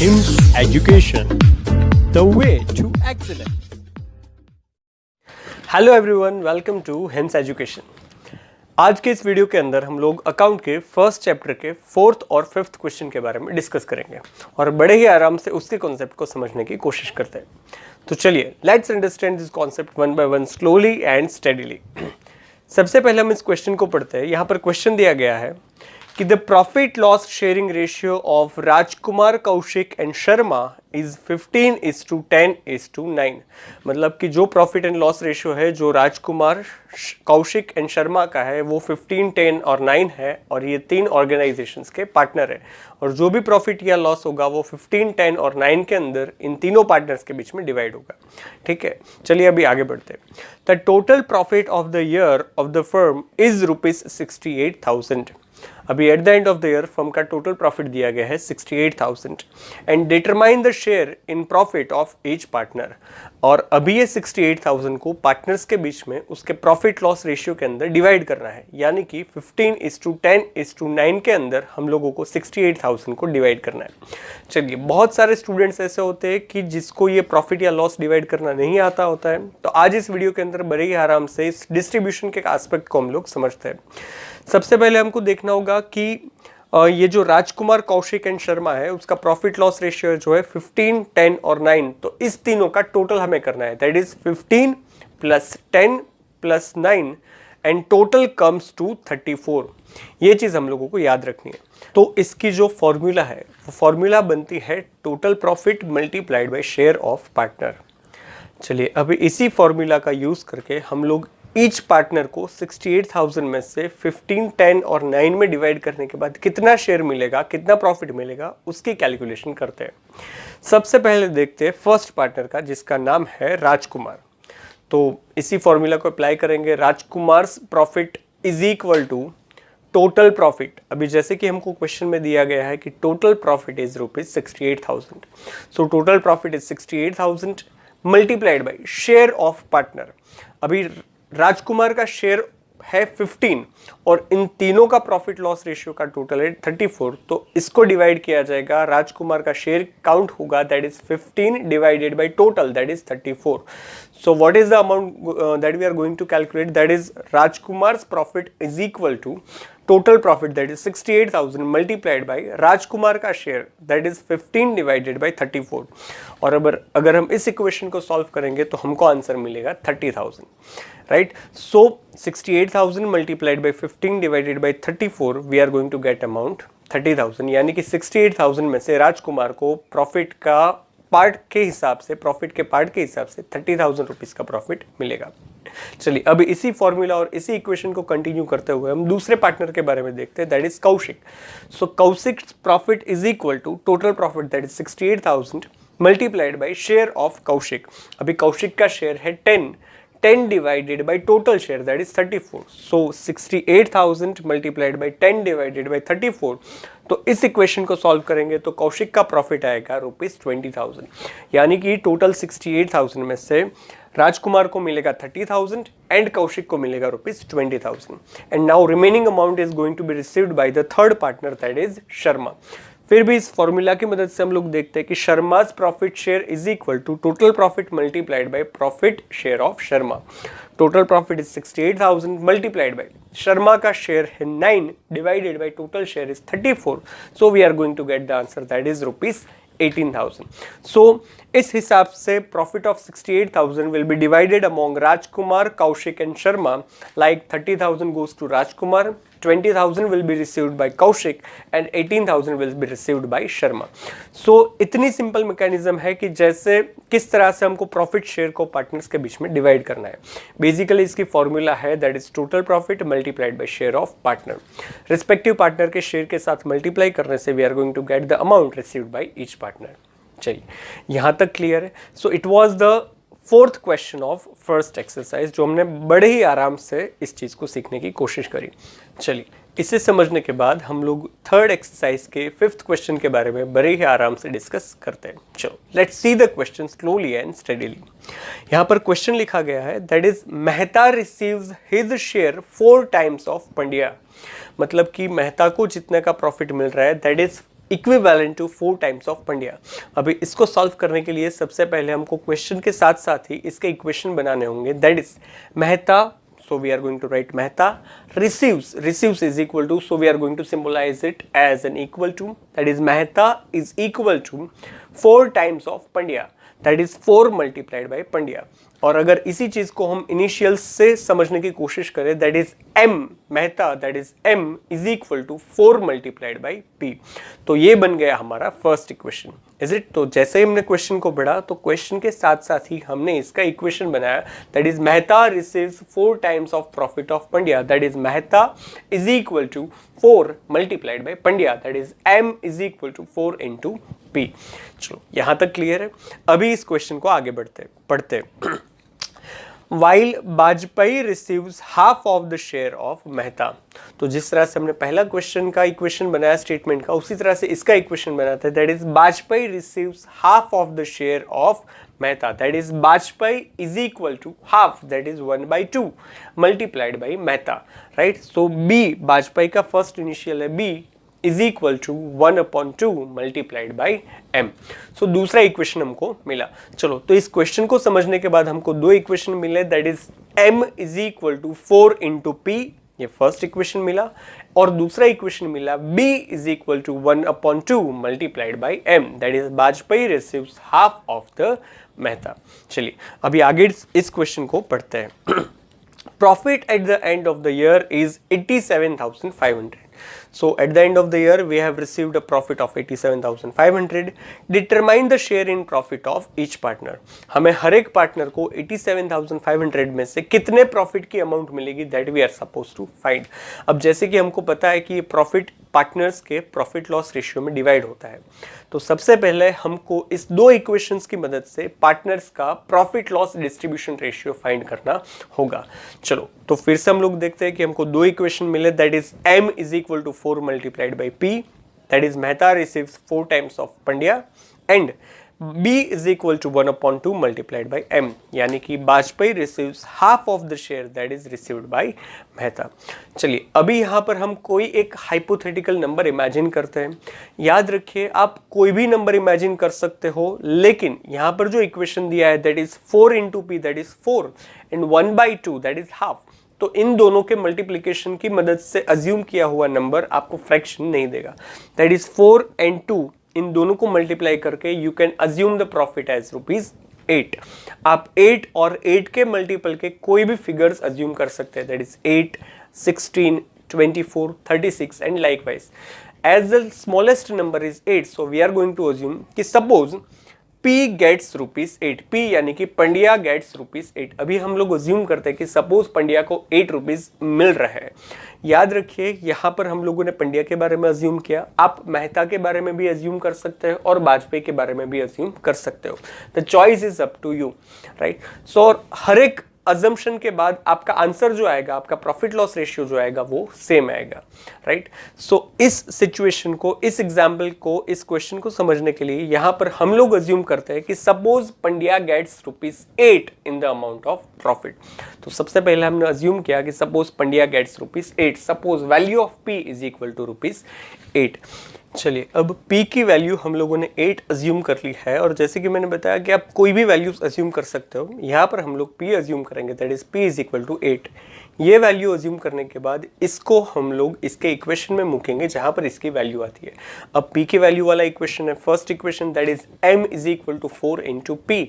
HIMS Education, the way to excellence. Hello everyone, welcome to Hims education. आज के इस video के अंदर हम लोग अकाउंट के फर्स्ट चैप्टर के फोर्थ और फिफ्थ क्वेश्चन के बारे में डिस्कस करेंगे और बड़े ही आराम से उसके कॉन्सेप्ट को समझने की कोशिश करते हैं। तो चलिए, let's understand this concept one by one, slowly and steadily. सबसे पहले हम इस क्वेश्चन को पढ़ते हैं। यहाँ पर क्वेश्चन दिया गया है कि the profit loss sharing ratio of Rajkumar, Kaushik and Sharma is 15:10:9। मतलब कि जो प्रॉफिट एंड लॉस रेशियो है जो राजकुमार, कौशिक एंड शर्मा का है वो 15, 10 और 9 है और ये तीन ऑर्गेनाइजेशंस के पार्टनर है और जो भी प्रॉफिट या लॉस होगा वो 15, 10 और 9 के अंदर इन तीनों पार्टनर्स के बीच में डिवाइड होगा। ठीक है, चलिए अभी आगे बढ़ते हैं। The total profit of the year of the firm is ₹68,000। अभी at the end of the year firm का टोटल प्रॉफिट दिया गया है 68,000 and determine the share in profit of each partner. और अभी ये 68,000 को पार्टनर्स के बीच में उसके प्रॉफिट लॉस रेशियो के अंदर डिवाइड करना है, यानी कि 15:10:9 के अंदर हम लोगों को 68,000 को डिवाइड करना है। चलिए, बहुत सारे स्टूडेंट्स ऐसे होते हैं कि जिसको ये प्रॉफिट या लॉस डिवाइड करना नहीं आता होता है, तो आज इस वीडियो के अंदर बड़े ही आराम से इस डिस्ट्रीब्यूशन के एस्पेक्ट को हम लोग समझते हैं। सबसे पहले हमको देखना होगा कि ये जो राजकुमार, कौशिक एंड शर्मा है उसका प्रॉफिट लॉस रेशियो जो है 15, 10 और 9, तो इस तीनों का टोटल हमें करना है। That is 15 + 10 + 9 and total comes to 34। ये चीज़ हम लोगों को याद रखनी है। तो इसकी जो फॉर्मूला है वो फॉर्मूला बनती है total profit multiplied by share of partner. चलिए, अभी इसी फॉर्मूला का यूज़ करके हम लोग ईच पार्टनर को 68,000 में से 15, 10 और 9 में डिवाइड करने के बाद कितना शेयर मिलेगा, कितना प्रॉफिट मिलेगा, उसकी कैलकुलेशन करते हैं। सबसे पहले देखते हैं फर्स्ट पार्टनर का, जिसका नाम है राजकुमार। तो इसी फॉर्मूला को अप्लाई करेंगे। Rajkumar's profit is equal to total profit. अभी जैसे कि हमको क्वेश्चन में दिया गया है कि total profit is ₹68,000, so total profit is 68,000 multiplied by share of partner. अभी राजकुमार का शेयर है 15 और इन तीनों का प्रॉफिट लॉस रेशियो का टोटल है 34, तो इसको डिवाइड किया जाएगा। राजकुमार का शेयर काउंट होगा, that is 15 divided by total, that is 34। So what is the amount that we are going to calculate? That is Rajkumar's profit is equal to total profit, that is 68,000 multiplied by Rajkumar का share, that is 15 divided by 34। और अगर हम इस equation को solve करेंगे तो हमको answer मिलेगा 30,000, right? So 68,000 multiplied by 15 divided by 34, we are going to get amount 30,000। यानी कि 68,000 में से राजकुमार को प्रॉफिट का पार्ट के हिसाब से, प्रॉफिट के पार्ट के हिसाब से 30,000 रुपीज़ का प्रॉफिट मिलेगा। चलिए, अभी इसी फॉर्मूला और इसी इक्वेशन को कंटिन्यू करते हुए हम दूसरे पार्टनर के बारे में देखते हैं, that is Kaushik. So Kaushik profit is equal to total profit, that is 68,000 multiplied by share of Kaushik. अभी कौशिक का शेयर है 10 divided by total share, that is 34। So 68,000 multiplied by 10 divided by 34। तो इस इक्वेशन को सॉल्व करेंगे तो कौशिक का प्रॉफिट आएगा ₹20,000। यानी कि टोटल 68,000 में से राजकुमार को मिलेगा 30,000 एंड कौशिक को मिलेगा ₹20,000। And now remaining amount is going to be received by the third partner, that is Sharma. फिर भी इस फॉर्मूला की मदद से हम लोग देखते हैं कि Sharma's profit share is equal to total profit multiplied by profit share of Sharma. Total profit is 68,000 multiplied by Sharma का शेयर है 9 divided by total share is 34। So we are going to get the answer, that is ₹18,000। So इस हिसाब से profit of 68,000 will be divided among Rajkumar, Kaushik and Sharma. Like 30,000 goes to Rajkumar, 20,000 will be received by Kaushik and 18,000 will be received by Sharma. So इतनी simple mechanism है कि जैसे किस तरह से हमको प्रॉफिट शेयर को पार्टनर्स के बीच में डिवाइड करना है। बेसिकली इसकी फॉर्मूला है, that is total profit multiplied by share of partner. Respective partner के शेयर के साथ मल्टीप्लाई करने से we are going to get the amount received by each partner. चलिए, यहाँ तक क्लियर है। So it was the fourth question of first exercise, जो हमने बड़े ही आराम से इस चीज़ को सीखने की कोशिश करी। चलिए, इसे समझने के बाद हम लोग थर्ड एक्सरसाइज के फिफ्थ क्वेश्चन के बारे में बड़े ही आराम से डिस्कस करते हैं। चलो, let's see the question slowly and steadily. यहाँ पर क्वेश्चन लिखा गया है, that is Mehta receives his share 4 times of Pandya. मतलब कि मेहता को जितने का प्रॉफिट मिल रहा है that is equivalent to 4 times of Pandya. अभी इसको सॉल्व करने के लिए सबसे पहले हमको क्वेश्चन के साथ साथ ही इसके इक्वेशन बनाने होंगे। That is Mehta, so we are going to write Mehta receives is equal to, so we are going to symbolize it as an equal to, that is Mehta is equal to 4 times of Pandya, that is 4 multiplied by Pandya। और अगर इसी चीज को हम initial से समझने की कोशिश करें, that is M Mehta, that is M is equal to 4 multiplied by P, तो ये बन गया हमारा फर्स्ट इक्वेशन, इज इट। तो जैसे ही हमने क्वेश्चन को पढ़ा तो क्वेश्चन के साथ साथ ही हमने इसका इक्वेशन बनाया, that is Mehta receives 4 times of profit of Pandya, that is Mehta is equal to 4 multiplied by Pandya, that is M is equal to 4 into P। चलो यहां तक क्लियर है। अभी इस क्वेश्चन को आगे पढ़ते While Vajpayee receives half of the share of Mehta, तो जिस तरह से हमने पहला क्वेश्चन का इक्वेशन बनाया स्टेटमेंट का, उसी तरह से इसका इक्वेशन बनाता है, that is Vajpayee receives half of the share of Mehta, that is Vajpayee is equal to half, that is 1/2 multiplied by Mehta, right. So B, Vajpayee का फर्स्ट इनिशियल है B, is equal to 1/2 multiplied by M। सो दूसरा equation हमको मिला। चलो तो इस question को समझने के बाद हमको दो इक्वेशन मिले, that is M is equal to 4 into P, ये फर्स्ट इक्वेशन मिला, और दूसरा इक्वेशन मिला B is equal to 1/2 multiplied by M, that is Vajpayee receives half of the Mehta. चलिए अभी आगे इस क्वेश्चन को पढ़ते हैं। Profit at the end of the year is 87,500. So at the end of the year we have received a profit of 87,500. Determine the share in profit of each partner. हमें हर एक partner को 87,500 में से कितने profit की amount मिलेगी, that we are suppose to find. अब जैसे कि हमको पता है कि ये प्रॉफिट पार्टनर्स के प्रॉफिट लॉस रेशियो में डिवाइड होता है, तो सबसे पहले हमको इस दो इक्वेशंस की मदद से पार्टनर्स का profit loss distribution ratio find करना होगा। चलो तो फिर से हम लोग देखते हैं कि हमको दो इक्वेशन मिले, that is M is equal to 4 multiplied by P, that is Mehta receives 4 times of Pandya, and B is equal to 1/2 multiplied by M, यानी कि Vajpayee receives half of the share that is received by Mehta. चलिए अभी यहाँ पर हम कोई एक hypothetical number imagine करते हैं। याद रखिए आप कोई भी नंबर इमेजिन कर सकते हो, लेकिन यहाँ पर जो इक्वेशन दिया है that is 4 into P, that is 4, and 1/2 that is half, तो इन दोनों के मल्टीप्लिकेशन की मदद से अज्यूम किया हुआ नंबर आपको फ्रैक्शन नहीं देगा, दैट इज 4 एंड 2, इन दोनों को मल्टीप्लाई करके you can assume the profit as ₹8। आप 8 और 8 के मल्टीपल के कोई भी फिगर्स अज्यूम कर सकते हैं, that is 8, 16, 24, 36 and likewise. As the smallest number is 8, so we are going to assume कि सपोज P गेट्स ₹8, P यानी कि पंड्या गेट्स ₹8। अभी हम लोग अज्यूम करते हैं कि सपोज पंड्या को ₹8 मिल रहा है। याद रखिए यहाँ पर हम लोगों ने पंड्या के बारे में अज्यूम किया, आप मेहता के बारे में भी अज्यूम कर सकते हो और वाजपेयी के बारे में भी अज्यूम कर सकते हो। The choice is up to you, right. So हर एक अजम्पशन के बाद आपका आंसर जो आएगा, आपका प्रॉफिट लॉस रेशियो जो आएगा वो सेम आएगा, राइट। सो इस सिचुएशन को, इस एग्जाम्पल को, इस क्वेश्चन को समझने के लिए यहाँ पर हम लोग अज्यूम करते हैं कि suppose Pandya gets ₹8 in the amount of profit. तो सबसे पहले हमने अज्यूम किया कि suppose Pandya gets ₹8, suppose value of P is equal to ₹8। चलिए अब P की वैल्यू हम लोगों ने 8 अज्यूम कर ली है, और जैसे कि मैंने बताया कि आप कोई भी वैल्यूज अज्यूम कर सकते हो। यहाँ पर हम लोग P अज्यूम करेंगे, that is P is equal to 8। ये वैल्यू अज्यूम करने के बाद इसको हम लोग इसके इक्वेशन में मूकेंगे जहाँ पर इसकी वैल्यू आती है। अब P की वैल्यू वाला इक्वेशन है first equation, that is M is equal to 4 into P।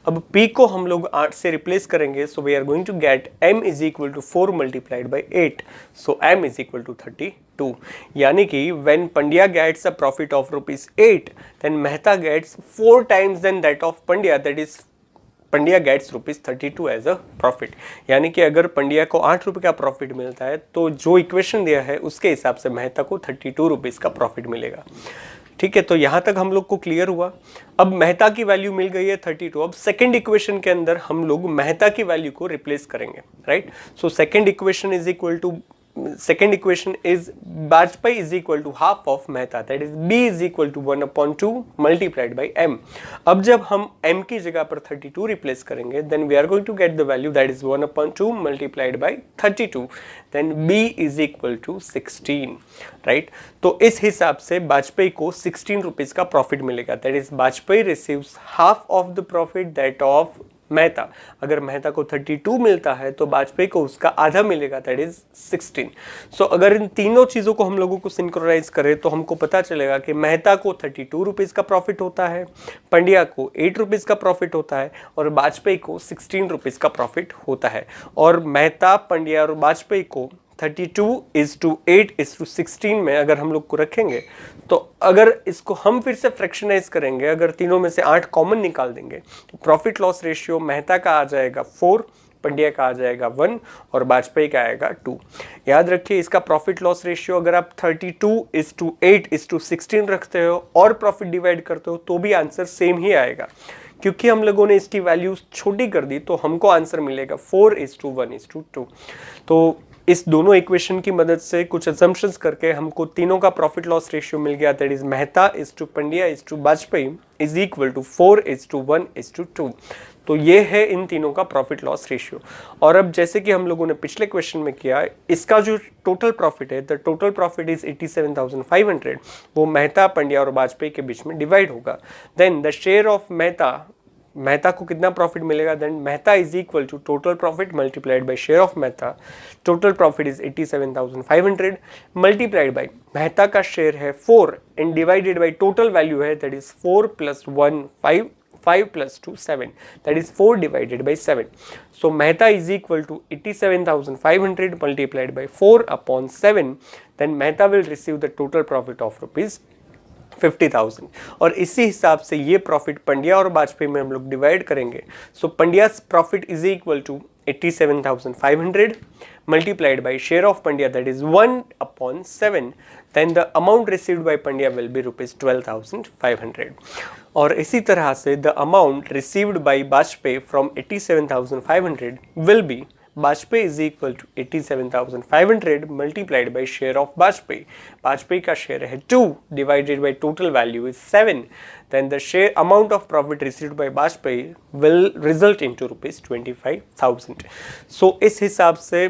अब P को हम लोग 8 से रिप्लेस करेंगे, so we are going to get M is equal to 4 multiplied by 8, so M is equal to 32। यानी कि when Pandya gets a profit of ₹8, then Mehta gets 4 times then that of Pandya, that is Pandya gets ₹32 as a profit. यानी कि अगर पंड्या को ₹8 का profit मिलता है तो जो इक्वेशन दिया है उसके हिसाब से मेहता को ₹32 का प्रॉफिट मिलेगा। ठीक है, तो यहाँ तक हम लोग को क्लियर हुआ। अब मेहता की वैल्यू मिल गई है 32। अब सेकंड इक्वेशन के अंदर हम लोग मेहता की वैल्यू को रिप्लेस करेंगे, right. So second equation is equal to second equation is Bajpai is equal to half of Mehta, that is B is equal to 1/2 multiplied by M. अब जब हम M की जगह पर 32 रिप्लेस करेंगे then we are going to get the value that is 1/2 multiplied by 32, then B is equal to 16, right? तो इस हिसाब से वाजपेयी को 16 रुपीज का प्रॉफिट मिलेगा, that is Vajpayee receives half of the profit that of Mehta. अगर मेहता को 32 मिलता है तो वाजपेयी को उसका आधा मिलेगा, दैट इज 16. सो अगर इन तीनों चीज़ों को हम लोगों को सिंक्रोनाइज करें तो हमको पता चलेगा कि मेहता को 32 रुपीज़ का प्रॉफिट होता है, पंड्या को 8 रुपीज़ का प्रॉफिट होता है और वाजपेयी को 16 रुपीज़ का प्रॉफिट होता है. और मेहता, पंड्या और वाजपेयी को 32:8:16 में अगर हम लोग को रखेंगे तो अगर इसको हम फिर से फ्रैक्शनाइज करेंगे, अगर तीनों में से 8 कॉमन निकाल देंगे तो प्रॉफिट लॉस रेशियो मेहता का आ जाएगा 4, पंड्या का आ जाएगा 1 और वाजपेयी का आएगा 2. याद रखिए इसका प्रॉफिट लॉस रेशियो अगर आप 32:8:16 रखते हो और प्रॉफिट डिवाइड करते हो तो भी आंसर सेम ही आएगा. क्योंकि हम लोगों ने इसकी वैल्यूज छोटी कर दी तो हमको आंसर मिलेगा 4:1:2. तो इस दोनों इक्वेशन की मदद से कुछ असम्पशंस करके हमको तीनों का प्रॉफिट लॉस रेशियो मिल गया, that is Mehta is to Pandya is to Vajpayee is equal to 4:1:2. तो ये है इन तीनों का प्रॉफिट लॉस रेशियो. और अब जैसे कि हम लोगों ने पिछले क्वेश्चन में किया, इसका जो टोटल प्रॉफिट है, द टोटल प्रॉफिट इज 87,500, वो मेहता, पंड्या और वाजपेयी के बीच में डिवाइड होगा. Then the share of Mehta को कितना प्रॉफिट मिलेगा, then Mehta is equal to total profit multiplied by share of Mehta. Total profit is 87,500 multiplied by Mehta का शेयर है 4 and divided by total value है that is 4 + 1 5, 5 + 2 7, that is 4 divided by 7. So Mehta is equal to 87,500 multiplied by 4/7, then Mehta will receive the total profit of ₹50,000. और इसी हिसाब से ये profit Pandya और वाजपेयी में हम लोग डिवाइड करेंगे. So Pandya's profit is equal to 87,500 multiplied by share of Pandya that is 1/7, then the amount received by Pandya will be ₹12,500. और इसी तरह से the amount received by Vajpayee from 87,500 will be Vajpayee is equal to 87,500 multiplied by share of Vajpayee. Vajpayee का share है 2 divided by total value is 7, then the share amount of profit received by Vajpayee will result into ₹25,000. सो इस हिसाब से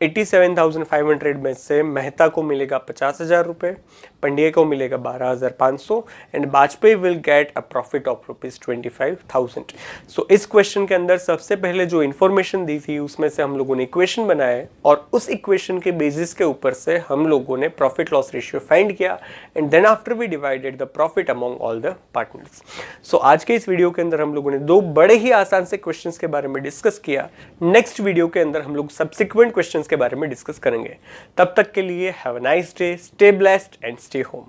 87,500 में से मेहता को मिलेगा 50,000 रुपये, पंड्या को मिलेगा 12,500 and Vajpayee will get a profit of ₹25,000. सो इस क्वेश्चन के अंदर सबसे पहले जो इन्फॉर्मेशन दी थी उसमें से हम लोगों ने इक्वेशन बनाए और उस इक्वेशन के बेसिस के ऊपर से हम लोगों ने प्रॉफिट लॉस रेशियो फाइंड किया and then after we divided the profit among all the partners. So आज के इस वीडियो के अंदर हम लोगों ने 2 बड़े ही आसान से क्वेश्चंस के बारे में डिस्कस किया. नेक्स्ट वीडियो के अंदर हम लोग सब्सिक्वेंट क्वेश्चंस के बारे में डिस्कस करेंगे. तब तक के लिए have a nice day, stay blessed and stay home.